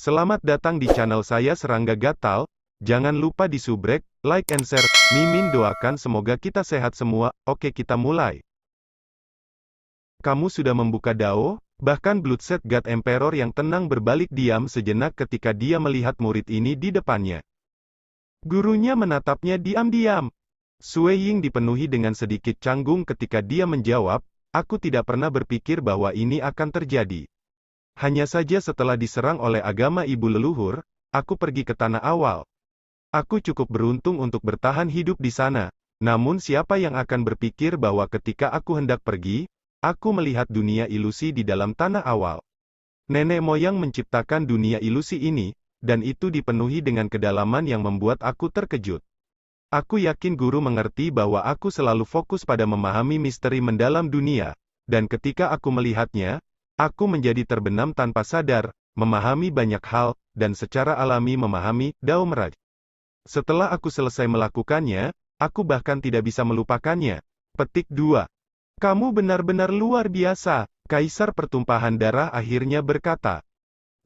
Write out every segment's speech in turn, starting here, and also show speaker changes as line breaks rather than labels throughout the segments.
Selamat datang di channel saya Serangga Gatal. Jangan lupa di subrek, like and share. Mimin doakan semoga kita sehat semua. Oke, kita mulai. Kamu sudah membuka DAO? Bahkan Bloodset God Emperor yang tenang berbalik diam sejenak ketika dia melihat murid ini di depannya. Gurunya menatapnya diam-diam. Sui Ying dipenuhi dengan sedikit canggung ketika dia menjawab, "Aku tidak pernah berpikir bahwa ini akan terjadi. Hanya saja setelah diserang oleh agama ibu leluhur, aku pergi ke tanah awal. Aku cukup beruntung untuk bertahan hidup di sana. Namun siapa yang akan berpikir bahwa ketika aku hendak pergi, aku melihat dunia ilusi di dalam tanah awal. Nenek moyang menciptakan dunia ilusi ini, dan itu dipenuhi dengan kedalaman yang membuat aku terkejut. Aku yakin guru mengerti bahwa aku selalu fokus pada memahami misteri mendalam dunia, dan ketika aku melihatnya, aku menjadi terbenam tanpa sadar, memahami banyak hal, dan secara alami memahami Dao Meraj. Setelah aku selesai melakukannya, aku bahkan tidak bisa melupakannya." Petik 2. Kamu benar-benar luar biasa, Kaisar Pertumpahan Darah akhirnya berkata.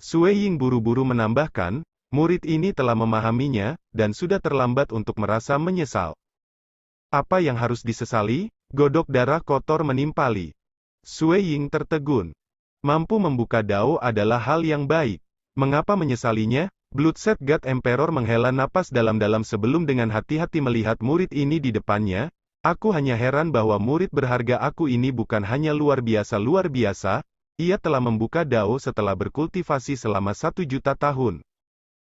Sui Ying buru-buru menambahkan, murid ini telah memahaminya, dan sudah terlambat untuk merasa menyesal. Apa yang harus disesali? Godok darah kotor menimpali. Sui Ying tertegun. Mampu membuka Dao adalah hal yang baik. Mengapa menyesalinya? Bloodset God Emperor menghela napas dalam-dalam sebelum dengan hati-hati melihat murid ini di depannya. Aku hanya heran bahwa murid berharga aku ini bukan hanya luar biasa, ia telah membuka Dao setelah berkultivasi selama 1.000.000 tahun.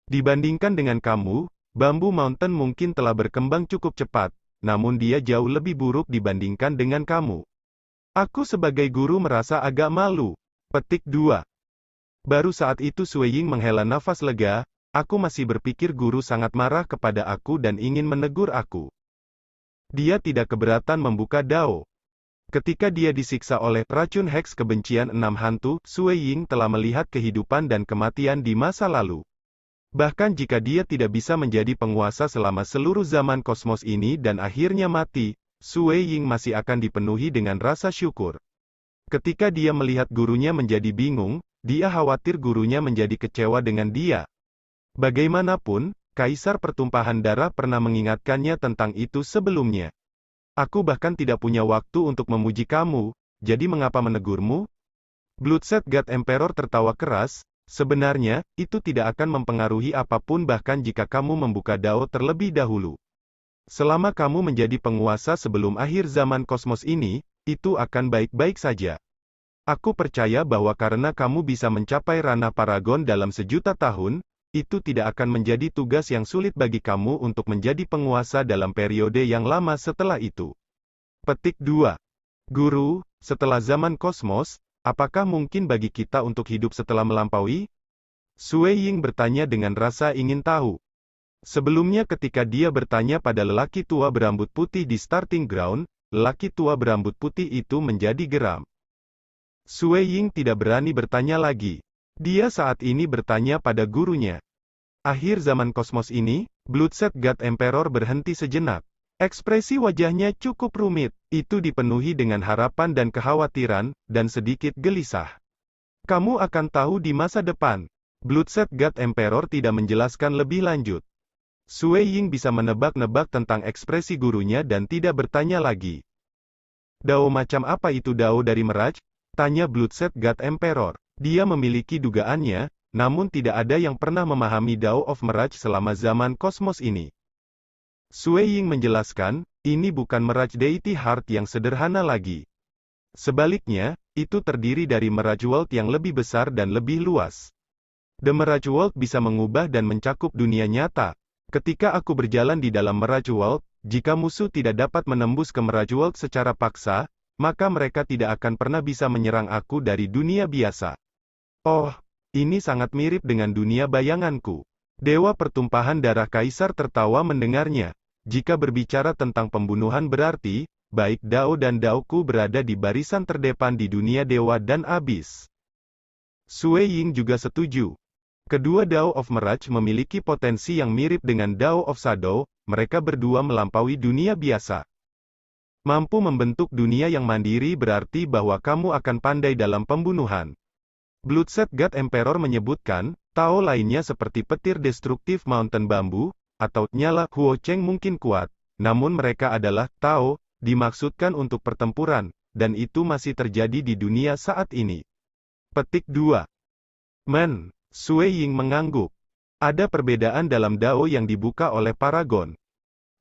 Dibandingkan dengan kamu, Bambu Mountain mungkin telah berkembang cukup cepat, namun dia jauh lebih buruk dibandingkan dengan kamu. Aku sebagai guru merasa agak malu. Petik 2. Baru saat itu Sui Ying menghela nafas lega, aku masih berpikir guru sangat marah kepada aku dan ingin menegur aku. Dia tidak keberatan membuka Dao. Ketika dia disiksa oleh racun heks kebencian 6 hantu, Sui Ying telah melihat kehidupan dan kematian di masa lalu. Bahkan jika dia tidak bisa menjadi penguasa selama seluruh zaman kosmos ini dan akhirnya mati, Sui Ying masih akan dipenuhi dengan rasa syukur. Ketika dia melihat gurunya menjadi bingung, dia khawatir gurunya menjadi kecewa dengan dia. Bagaimanapun, Kaisar Pertumpahan Darah pernah mengingatkannya tentang itu sebelumnya. Aku bahkan tidak punya waktu untuk memuji kamu, jadi mengapa menegurmu? Bloodset God Emperor tertawa keras, sebenarnya, itu tidak akan mempengaruhi apapun bahkan jika kamu membuka Dao terlebih dahulu. Selama kamu menjadi penguasa sebelum akhir zaman kosmos ini, itu akan baik-baik saja. Aku percaya bahwa karena kamu bisa mencapai ranah Paragon dalam 1.000.000 tahun, itu tidak akan menjadi tugas yang sulit bagi kamu untuk menjadi penguasa dalam periode yang lama setelah itu. Petik 2. Guru, setelah zaman kosmos, apakah mungkin bagi kita untuk hidup setelah melampaui? Sui Ying bertanya dengan rasa ingin tahu. Sebelumnya ketika dia bertanya pada lelaki tua berambut putih di starting ground, lelaki tua berambut putih itu menjadi geram. Sui Ying tidak berani bertanya lagi. Dia saat ini bertanya pada gurunya. Akhir zaman kosmos ini, Bloodset God Emperor berhenti sejenak. Ekspresi wajahnya cukup rumit, itu dipenuhi dengan harapan dan kekhawatiran, dan sedikit gelisah. Kamu akan tahu di masa depan. Bloodset God Emperor tidak menjelaskan lebih lanjut. Sui Ying bisa menebak-nebak tentang ekspresi gurunya dan tidak bertanya lagi. Dao macam apa itu Dao dari Meraj? Tanya Bloodset God Emperor. Dia memiliki dugaannya, namun tidak ada yang pernah memahami Dao of Meraj selama zaman kosmos ini. Sui Ying menjelaskan, ini bukan Meraj Deity Heart yang sederhana lagi. Sebaliknya, itu terdiri dari Meraj World yang lebih besar dan lebih luas. The Meraj World bisa mengubah dan mencakup dunia nyata. Ketika aku berjalan di dalam Meraj World, jika musuh tidak dapat menembus ke Meraj World secara paksa, maka mereka tidak akan pernah bisa menyerang aku dari dunia biasa. Oh, ini sangat mirip dengan dunia bayanganku. Dewa Pertumpahan Darah Kaisar tertawa mendengarnya. Jika berbicara tentang pembunuhan berarti, baik Dao dan Daoku berada di barisan terdepan di dunia dewa dan abis. Sui Ying juga setuju. Kedua Dao of Meraj memiliki potensi yang mirip dengan Dao of Shadow, mereka berdua melampaui dunia biasa. Mampu membentuk dunia yang mandiri berarti bahwa kamu akan pandai dalam pembunuhan. Bloodset God Emperor menyebutkan, Tao lainnya seperti petir destruktif Mountain Bambu, atau nyala Huo Cheng mungkin kuat, namun mereka adalah Tao, dimaksudkan untuk pertempuran, dan itu masih terjadi di dunia saat ini. Petik 2. Sui Ying mengangguk. Ada perbedaan dalam Dao yang dibuka oleh Paragon.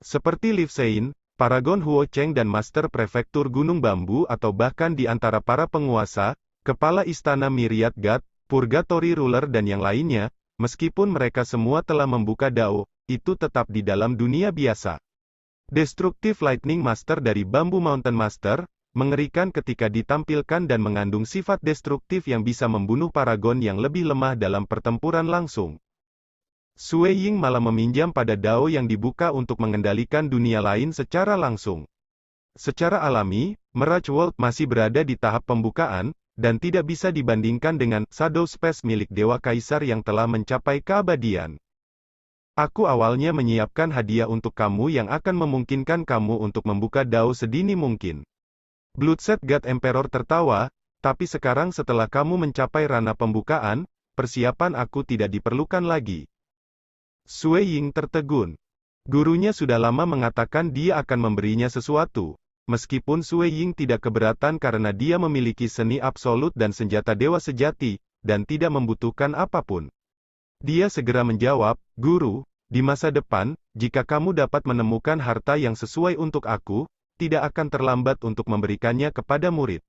Seperti Liv Sein, Paragon Huo Cheng dan Master Prefektur Gunung Bambu atau bahkan di antara para penguasa, Kepala Istana Myriad God, Purgatory Ruler dan yang lainnya, meskipun mereka semua telah membuka Dao, itu tetap di dalam dunia biasa. Destructive Lightning Master dari Bamboo Mountain Master, mengerikan ketika ditampilkan dan mengandung sifat destruktif yang bisa membunuh Paragon yang lebih lemah dalam pertempuran langsung. Sui Ying malah meminjam pada Dao yang dibuka untuk mengendalikan dunia lain secara langsung. Secara alami, Mirage World masih berada di tahap pembukaan, dan tidak bisa dibandingkan dengan Shadow Space milik Dewa Kaisar yang telah mencapai keabadian. Aku awalnya menyiapkan hadiah untuk kamu yang akan memungkinkan kamu untuk membuka Dao sedini mungkin. Bloodset God Emperor tertawa, tapi sekarang setelah kamu mencapai ranah pembukaan, persiapan aku tidak diperlukan lagi. Sui Ying tertegun. Gurunya sudah lama mengatakan dia akan memberinya sesuatu. Meskipun Sui Ying tidak keberatan karena dia memiliki seni absolut dan senjata dewa sejati, dan tidak membutuhkan apapun. Dia segera menjawab, Guru, di masa depan, jika kamu dapat menemukan harta yang sesuai untuk aku, tidak akan terlambat untuk memberikannya kepada murid.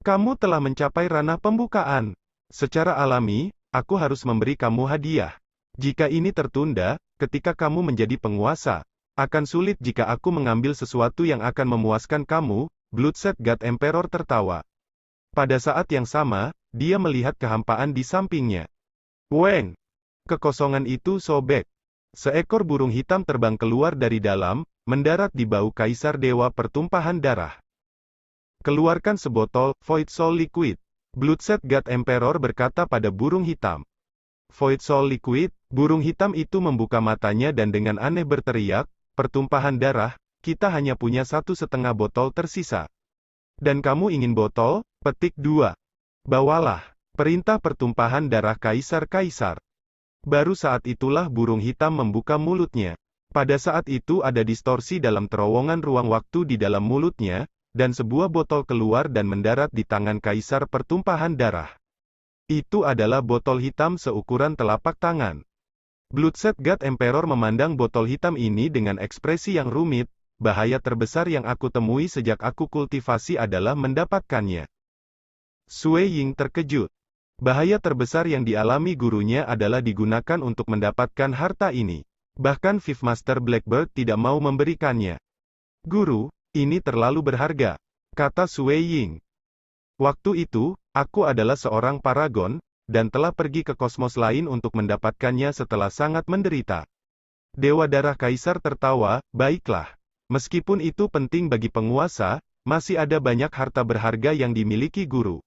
Kamu telah mencapai ranah pembukaan. Secara alami, aku harus memberi kamu hadiah. Jika ini tertunda, ketika kamu menjadi penguasa, akan sulit jika aku mengambil sesuatu yang akan memuaskan kamu. Bloodset God Emperor tertawa. Pada saat yang sama, dia melihat kehampaan di sampingnya. Weng! Kekosongan itu sobek. Seekor burung hitam terbang keluar dari dalam, mendarat di bau Kaisar Dewa Pertumpahan Darah. Keluarkan sebotol Void Soul Liquid. Bloodset God Emperor berkata pada burung hitam. Void Soul Liquid, burung hitam itu membuka matanya dan dengan aneh berteriak, pertumpahan darah, kita hanya punya 1,5 botol tersisa. Dan kamu ingin botol? Petik 2. Bawalah. Perintah pertumpahan darah Kaisar-Kaisar. Baru saat itulah burung hitam membuka mulutnya. Pada saat itu ada distorsi dalam terowongan ruang waktu di dalam mulutnya, dan sebuah botol keluar dan mendarat di tangan Kaisar Pertumpahan Darah. Itu adalah botol hitam seukuran telapak tangan. Bloodset God Emperor memandang botol hitam ini dengan ekspresi yang rumit, bahaya terbesar yang aku temui sejak aku kultivasi adalah mendapatkannya. Sui Ying terkejut. Bahaya terbesar yang dialami gurunya adalah digunakan untuk mendapatkan harta ini. Bahkan Fifth Master Blackbird tidak mau memberikannya. Guru, ini terlalu berharga, kata Sui Ying. Waktu itu, aku adalah seorang paragon, dan telah pergi ke kosmos lain untuk mendapatkannya setelah sangat menderita. Dewa Darah Kaisar tertawa, baiklah. Meskipun itu penting bagi penguasa, masih ada banyak harta berharga yang dimiliki guru.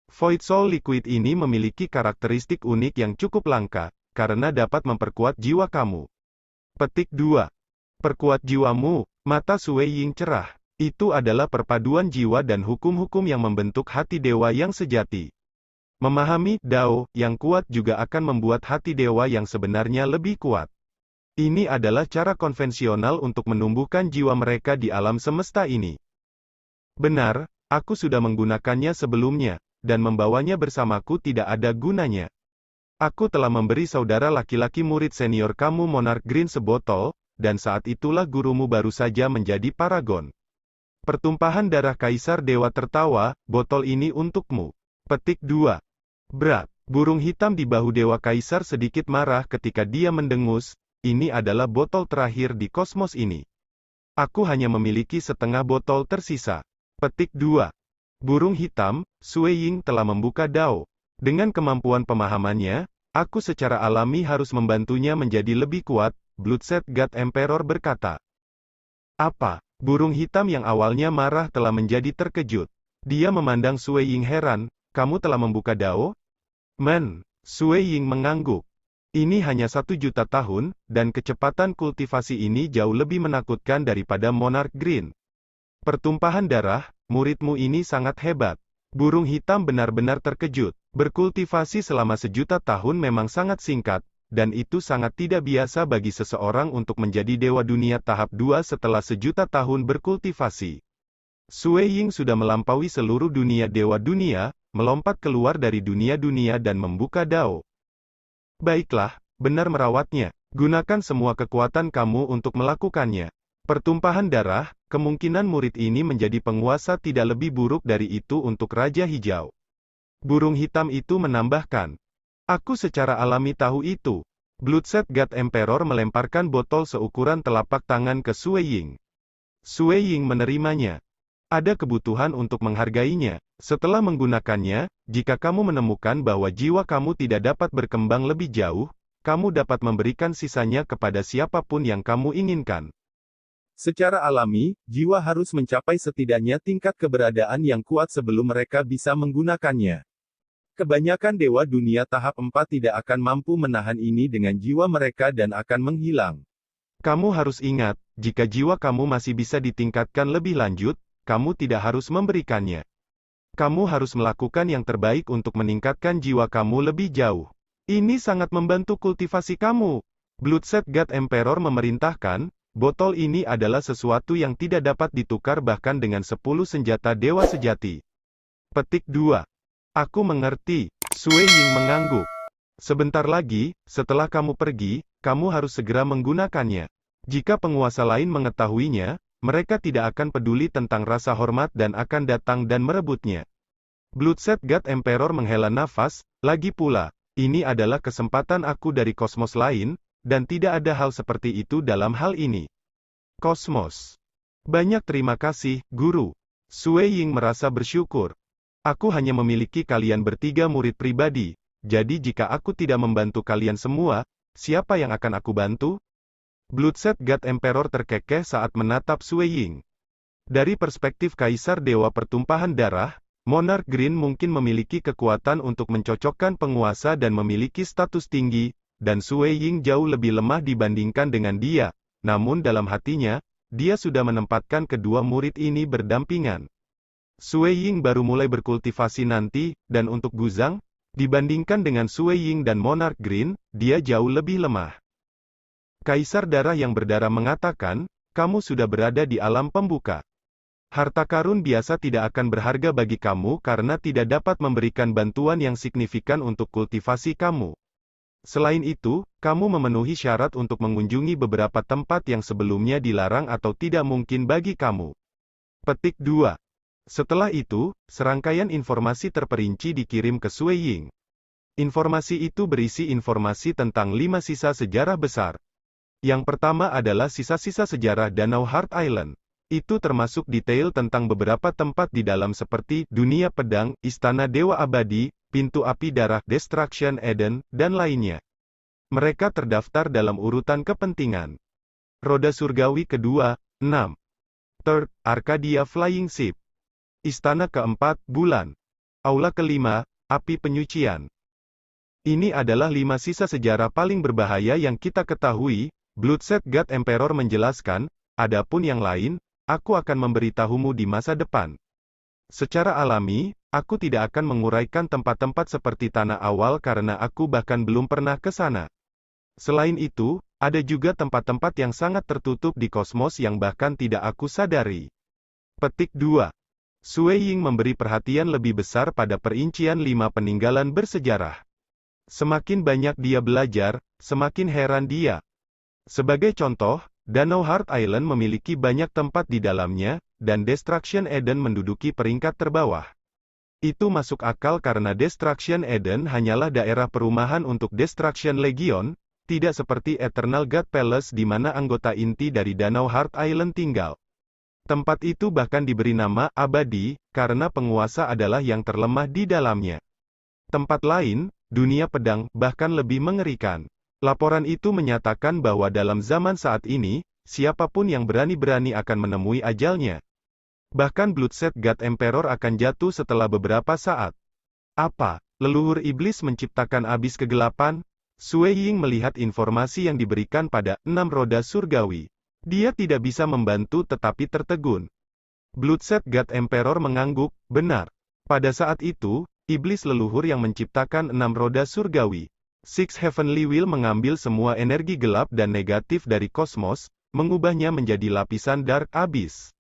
Void Soul Liquid ini memiliki karakteristik unik yang cukup langka, karena dapat memperkuat jiwa kamu. Petik 2. Perkuat jiwamu, mata Sui Ying cerah. Itu adalah perpaduan jiwa dan hukum-hukum yang membentuk hati dewa yang sejati. Memahami Dao yang kuat juga akan membuat hati dewa yang sebenarnya lebih kuat. Ini adalah cara konvensional untuk menumbuhkan jiwa mereka di alam semesta ini. Benar, aku sudah menggunakannya sebelumnya, dan membawanya bersamaku tidak ada gunanya. Aku telah memberi saudara laki-laki murid senior kamu Monarch Green sebotol, dan saat itulah gurumu baru saja menjadi paragon. Pertumpahan darah Kaisar Dewa tertawa, botol ini untukmu. Petik 2. Berat. Burung hitam di bahu Dewa Kaisar sedikit marah ketika dia mendengus, ini adalah botol terakhir di kosmos ini. Aku hanya memiliki setengah botol tersisa. Petik 2. Burung hitam, Sui Ying telah membuka Dao. Dengan kemampuan pemahamannya, aku secara alami harus membantunya menjadi lebih kuat, Bloodset God Emperor berkata. Apa? Burung hitam yang awalnya marah telah menjadi terkejut. Dia memandang Sui Ying heran, kamu telah membuka Dao? Sui Ying mengangguk. Ini hanya 1.000.000 tahun, dan kecepatan kultivasi ini jauh lebih menakutkan daripada Monarch Green. Pertumpahan darah, muridmu ini sangat hebat. Burung hitam benar-benar terkejut. Berkultivasi selama 1.000.000 tahun memang sangat singkat, dan itu sangat tidak biasa bagi seseorang untuk menjadi Dewa Dunia tahap 2 setelah 1.000.000 tahun berkultivasi. Sui Ying sudah melampaui seluruh dunia Dewa Dunia, melompat keluar dari dunia-dunia dan membuka Dao. Baiklah, benar merawatnya. Gunakan semua kekuatan kamu untuk melakukannya. Pertumpahan darah, kemungkinan murid ini menjadi penguasa tidak lebih buruk dari itu untuk Raja Hijau. Burung hitam itu menambahkan. Aku secara alami tahu itu. Bloodset God Emperor melemparkan botol seukuran telapak tangan ke Sui Ying. Sui Ying menerimanya. Ada kebutuhan untuk menghargainya. Setelah menggunakannya, jika kamu menemukan bahwa jiwa kamu tidak dapat berkembang lebih jauh, kamu dapat memberikan sisanya kepada siapapun yang kamu inginkan. Secara alami, jiwa harus mencapai setidaknya tingkat keberadaan yang kuat sebelum mereka bisa menggunakannya. Kebanyakan Dewa Dunia tahap 4 tidak akan mampu menahan ini dengan jiwa mereka dan akan menghilang. Kamu harus ingat, jika jiwa kamu masih bisa ditingkatkan lebih lanjut, kamu tidak harus memberikannya. Kamu harus melakukan yang terbaik untuk meningkatkan jiwa kamu lebih jauh. Ini sangat membantu kultivasi kamu. Bloodset God Emperor memerintahkan, botol ini adalah sesuatu yang tidak dapat ditukar bahkan dengan 10 senjata dewa sejati. Petik 2. Aku mengerti. Sui Ying mengangguk. Sebentar lagi, setelah kamu pergi, kamu harus segera menggunakannya. Jika penguasa lain mengetahuinya, mereka tidak akan peduli tentang rasa hormat dan akan datang dan merebutnya. Bloodset God Emperor menghela nafas, lagi pula, ini adalah kesempatan aku dari kosmos lain, dan tidak ada hal seperti itu dalam hal ini. Kosmos. Banyak terima kasih, Guru. Sui Ying merasa bersyukur. Aku hanya memiliki kalian bertiga murid pribadi, jadi jika aku tidak membantu kalian semua, siapa yang akan aku bantu? Bloodset God Emperor terkekeh saat menatap Sui Ying. Dari perspektif Kaisar Dewa Pertumpahan Darah, Monarch Green mungkin memiliki kekuatan untuk mencocokkan penguasa dan memiliki status tinggi, dan Sui Ying jauh lebih lemah dibandingkan dengan dia, namun dalam hatinya, dia sudah menempatkan kedua murid ini berdampingan. Sui Ying baru mulai berkultivasi nanti, dan untuk Guzang, dibandingkan dengan Sui Ying dan Monarch Green, dia jauh lebih lemah. Kaisar Darah yang berdarah mengatakan, kamu sudah berada di alam pembuka. Harta karun biasa tidak akan berharga bagi kamu karena tidak dapat memberikan bantuan yang signifikan untuk kultivasi kamu. Selain itu, kamu memenuhi syarat untuk mengunjungi beberapa tempat yang sebelumnya dilarang atau tidak mungkin bagi kamu. Petik 2. Setelah itu, serangkaian informasi terperinci dikirim ke Sui Ying. Informasi itu berisi informasi tentang 5 sisa sejarah besar. Yang pertama adalah sisa-sisa sejarah Danau Heart Island. Itu termasuk detail tentang beberapa tempat di dalam seperti Dunia Pedang, Istana Dewa Abadi, Pintu Api Darah, Destruction Eden, dan lainnya. Mereka terdaftar dalam urutan kepentingan. Roda Surgawi kedua, 6. Third, Arcadia Flying Ship. Istana keempat, Bulan. Aula kelima, Api Penyucian. Ini adalah 5 sisa sejarah paling berbahaya yang kita ketahui, Bloodset God Emperor menjelaskan, adapun yang lain, aku akan memberitahumu di masa depan. Secara alami, aku tidak akan menguraikan tempat-tempat seperti tanah awal karena aku bahkan belum pernah ke sana. Selain itu, ada juga tempat-tempat yang sangat tertutup di kosmos yang bahkan tidak aku sadari. Petik 2. Sui Ying memberi perhatian lebih besar pada perincian 5 peninggalan bersejarah. Semakin banyak dia belajar, semakin heran dia. Sebagai contoh, Danau Heart Island memiliki banyak tempat di dalamnya, dan Destruction Eden menduduki peringkat terbawah. Itu masuk akal karena Destruction Eden hanyalah daerah perumahan untuk Destruction Legion, tidak seperti Eternal God Palace di mana anggota inti dari Danau Heart Island tinggal. Tempat itu bahkan diberi nama abadi, karena penguasa adalah yang terlemah di dalamnya. Tempat lain, Dunia Pedang, bahkan lebih mengerikan. Laporan itu menyatakan bahwa dalam zaman saat ini, siapapun yang berani-berani akan menemui ajalnya. Bahkan Bloodset God Emperor akan jatuh setelah beberapa saat. Apa? Leluhur iblis menciptakan abis kegelapan? Sui Ying melihat informasi yang diberikan pada 6 roda surgawi. Dia tidak bisa membantu tetapi tertegun. Bloodset God Emperor mengangguk, benar. Pada saat itu, iblis leluhur yang menciptakan 6 roda surgawi. Six Heavenly Wheel mengambil semua energi gelap dan negatif dari kosmos, mengubahnya menjadi lapisan Dark Abyss.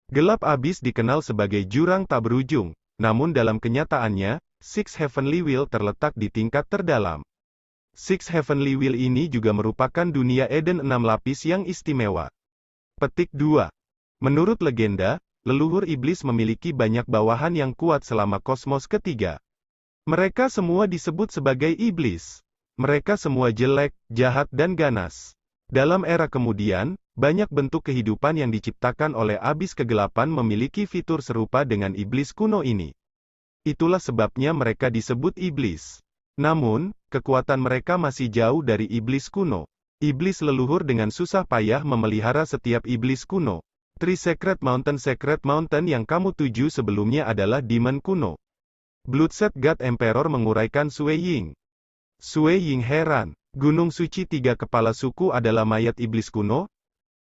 Gelap Abyss dikenal sebagai jurang tak berujung, namun dalam kenyataannya, Six Heavenly Wheel terletak di tingkat terdalam. Six Heavenly Wheel ini juga merupakan dunia Eden 6 lapis yang istimewa. Petik 2. Menurut legenda, leluhur iblis memiliki banyak bawahan yang kuat selama kosmos ketiga. Mereka semua disebut sebagai iblis. Mereka semua jelek, jahat dan ganas. Dalam era kemudian, banyak bentuk kehidupan yang diciptakan oleh abis kegelapan memiliki fitur serupa dengan iblis kuno ini. Itulah sebabnya mereka disebut iblis. Namun, kekuatan mereka masih jauh dari iblis kuno. Iblis leluhur dengan susah payah memelihara setiap iblis kuno. Secret Mountain yang kamu tuju sebelumnya adalah demon kuno. Bloodset God Emperor menguraikan Sui Ying. Sui Ying heran, Gunung Suci 3 kepala suku adalah mayat iblis kuno?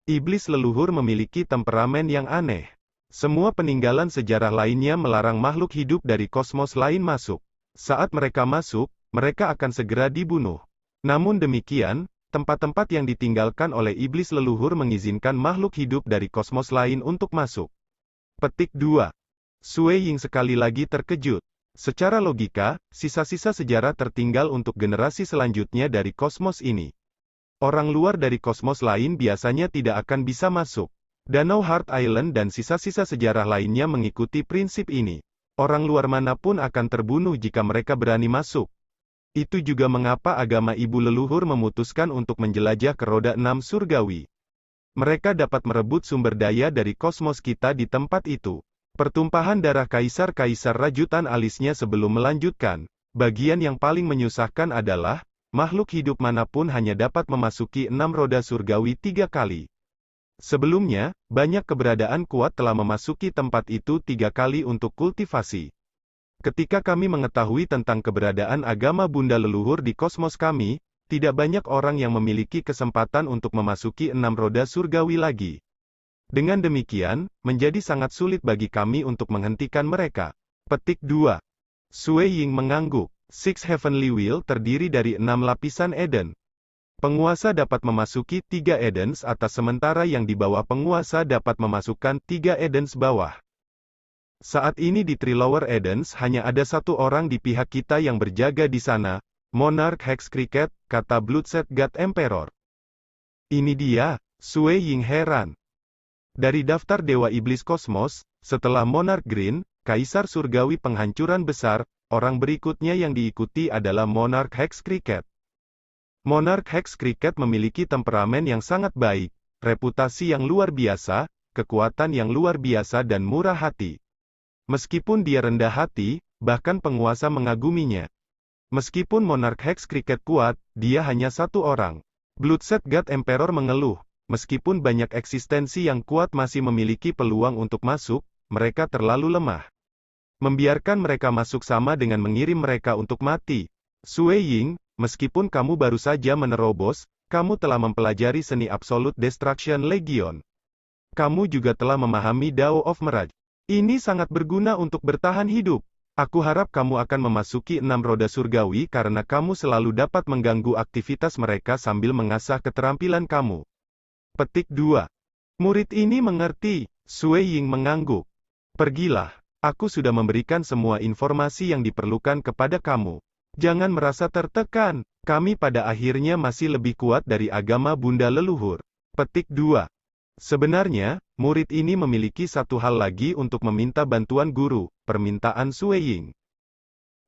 Iblis leluhur memiliki temperamen yang aneh. Semua peninggalan sejarah lainnya melarang makhluk hidup dari kosmos lain masuk. Saat mereka masuk, mereka akan segera dibunuh. Namun demikian, tempat-tempat yang ditinggalkan oleh iblis leluhur mengizinkan makhluk hidup dari kosmos lain untuk masuk. Petik 2. Sui Ying sekali lagi terkejut. Secara logika, sisa-sisa sejarah tertinggal untuk generasi selanjutnya dari kosmos ini. Orang luar dari kosmos lain biasanya tidak akan bisa masuk. Danau Heart Island dan sisa-sisa sejarah lainnya mengikuti prinsip ini. Orang luar manapun akan terbunuh jika mereka berani masuk. Itu juga mengapa agama ibu leluhur memutuskan untuk menjelajah ke roda 6 surgawi. Mereka dapat merebut sumber daya dari kosmos kita di tempat itu. Pertumpahan darah kaisar-kaisar rajutan alisnya sebelum melanjutkan. Bagian yang paling menyusahkan adalah, makhluk hidup manapun hanya dapat memasuki 6 roda surgawi 3 kali. Sebelumnya, banyak keberadaan kuat telah memasuki tempat itu 3 kali untuk kultivasi. Ketika kami mengetahui tentang keberadaan agama Bunda leluhur di kosmos kami, tidak banyak orang yang memiliki kesempatan untuk memasuki 6 roda surgawi lagi. Dengan demikian, menjadi sangat sulit bagi kami untuk menghentikan mereka. Petik 2. Sui Ying mengangguk. Six Heavenly Wheel terdiri dari 6 lapisan Eden. Penguasa dapat memasuki 3 Edens atas sementara yang di bawah penguasa dapat memasukkan 3 Edens bawah. Saat ini di Trilower Edens hanya ada satu orang di pihak kita yang berjaga di sana, Monarch Hex Cricket, kata Bloodset God Emperor. Ini dia, Sui Ying heran. Dari daftar Dewa Iblis Kosmos, setelah Monarch Green, Kaisar Surgawi Penghancuran Besar, orang berikutnya yang diikuti adalah Monarch Hex Cricket. Monarch Hex Cricket memiliki temperamen yang sangat baik, reputasi yang luar biasa, kekuatan yang luar biasa dan murah hati. Meskipun dia rendah hati, bahkan penguasa mengaguminya. Meskipun Monarch Hex Cricket kuat, dia hanya satu orang. Bloodset God Emperor mengeluh, meskipun banyak eksistensi yang kuat masih memiliki peluang untuk masuk, mereka terlalu lemah. Membiarkan mereka masuk sama dengan mengirim mereka untuk mati. Sui Ying, meskipun kamu baru saja menerobos, kamu telah mempelajari seni Absolute Destruction Legion. Kamu juga telah memahami Dao of Mirage. Ini sangat berguna untuk bertahan hidup. Aku harap kamu akan memasuki 6 roda surgawi karena kamu selalu dapat mengganggu aktivitas mereka sambil mengasah keterampilan kamu. Petik 2. Murid ini mengerti. Sui Ying mengangguk. Pergilah. Aku sudah memberikan semua informasi yang diperlukan kepada kamu. Jangan merasa tertekan. Kami pada akhirnya masih lebih kuat dari agama Bunda leluhur. Petik 2. Sebenarnya, murid ini memiliki satu hal lagi untuk meminta bantuan guru, permintaan Sui Ying.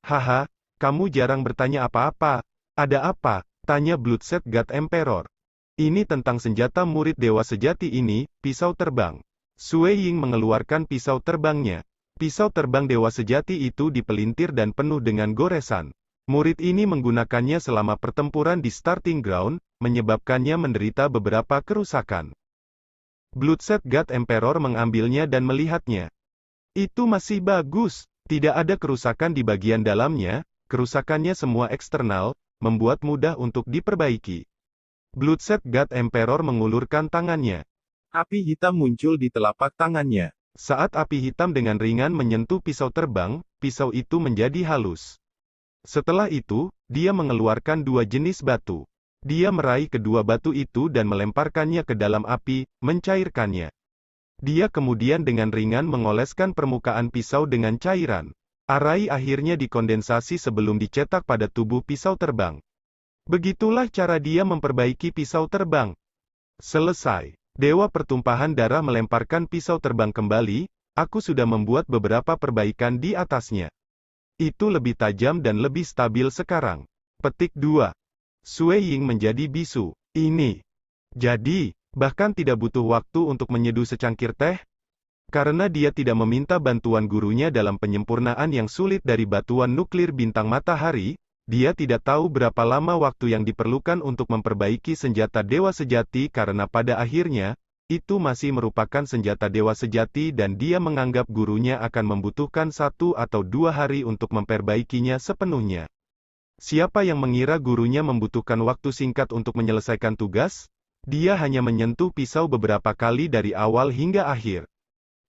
Haha, kamu jarang bertanya apa-apa. Ada apa? Tanya Bloodset God Emperor. Ini tentang senjata murid dewa sejati ini, pisau terbang. Sui Ying mengeluarkan pisau terbangnya. Pisau terbang dewa sejati itu dipelintir dan penuh dengan goresan. Murid ini menggunakannya selama pertempuran di starting ground, menyebabkannya menderita beberapa kerusakan. Bloodset God Emperor mengambilnya dan melihatnya. Itu masih bagus, tidak ada kerusakan di bagian dalamnya, kerusakannya semua eksternal, membuat mudah untuk diperbaiki. Bloodset God Emperor mengulurkan tangannya. Api hitam muncul di telapak tangannya. Saat api hitam dengan ringan menyentuh pisau terbang, pisau itu menjadi halus. Setelah itu, dia mengeluarkan dua jenis batu. Dia meraih kedua batu itu dan melemparkannya ke dalam api, mencairkannya. Dia kemudian dengan ringan mengoleskan permukaan pisau dengan cairan. Arai akhirnya dikondensasi sebelum dicetak pada tubuh pisau terbang. Begitulah cara dia memperbaiki pisau terbang. Selesai. Dewa pertumpahan darah melemparkan pisau terbang kembali. Aku sudah membuat beberapa perbaikan di atasnya. Itu lebih tajam dan lebih stabil sekarang. Petik 2. Sui Ying menjadi bisu. Ini. Jadi, bahkan tidak butuh waktu untuk menyeduh secangkir teh. Karena dia tidak meminta bantuan gurunya dalam penyempurnaan yang sulit dari batuan nuklir bintang matahari, dia tidak tahu berapa lama waktu yang diperlukan untuk memperbaiki senjata dewa sejati karena pada akhirnya, itu masih merupakan senjata dewa sejati dan dia menganggap gurunya akan membutuhkan 1 atau 2 hari untuk memperbaikinya sepenuhnya. Siapa yang mengira gurunya membutuhkan waktu singkat untuk menyelesaikan tugas? Dia hanya menyentuh pisau beberapa kali dari awal hingga akhir.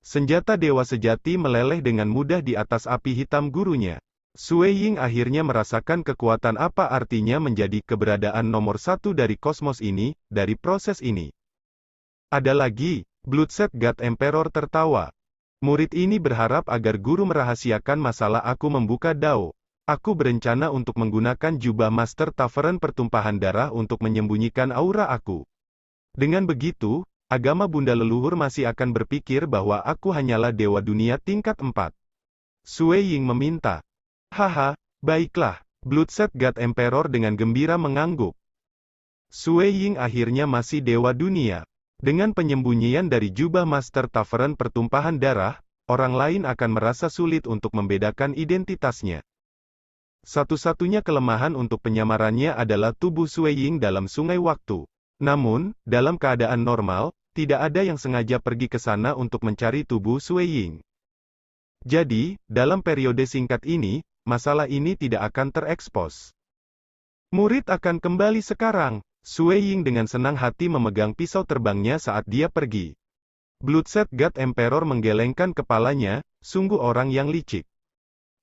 Senjata dewa sejati meleleh dengan mudah di atas api hitam gurunya. Sui Ying akhirnya merasakan kekuatan apa artinya menjadi keberadaan nomor 1 dari kosmos ini, dari proses ini. Ada lagi, Bloodset God Emperor tertawa. Murid ini berharap agar guru merahasiakan masalah aku membuka Dao. Aku berencana untuk menggunakan jubah Master Tavern pertumpahan darah untuk menyembunyikan aura aku. Dengan begitu, agama Bunda leluhur masih akan berpikir bahwa aku hanyalah dewa dunia tingkat 4. Sui Ying meminta. Haha, baiklah, Bloodset God Emperor dengan gembira mengangguk. Sui Ying akhirnya masih dewa dunia. Dengan penyembunyian dari jubah Master Tavern pertumpahan darah, orang lain akan merasa sulit untuk membedakan identitasnya. Satu-satunya kelemahan untuk penyamarannya adalah tubuh Sui Ying dalam sungai waktu. Namun, dalam keadaan normal, tidak ada yang sengaja pergi ke sana untuk mencari tubuh Sui Ying. Jadi, dalam periode singkat ini, masalah ini tidak akan terekspos. Murid akan kembali sekarang. Sui Ying dengan senang hati memegang pisau terbangnya saat dia pergi. Bloodset God Emperor menggelengkan kepalanya, sungguh orang yang licik.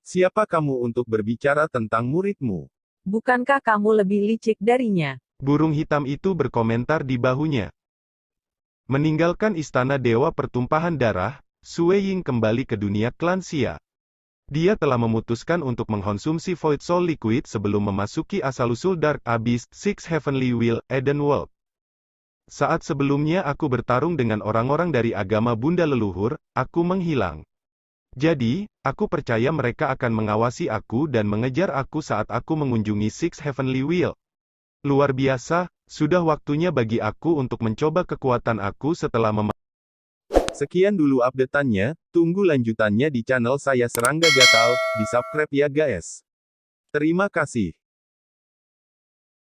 Siapa kamu untuk berbicara tentang muridmu?
Bukankah kamu lebih licik darinya?
Burung hitam itu berkomentar di bahunya. Meninggalkan istana dewa pertumpahan darah, Sui Ying kembali ke dunia klan Xia. Dia telah memutuskan untuk mengkonsumsi Void Soul Liquid sebelum memasuki asal-usul Dark Abyss, Six Heavenly Will, Eden World. Saat sebelumnya aku bertarung dengan orang-orang dari agama Bunda leluhur, aku menghilang. Jadi, aku percaya mereka akan mengawasi aku dan mengejar aku saat aku mengunjungi Six Heavenly Will. Luar biasa, sudah waktunya bagi aku untuk mencoba kekuatan aku setelah Sekian dulu update-annya, tunggu lanjutannya di channel saya Serangga Gatal, di subscribe ya guys. Terima kasih.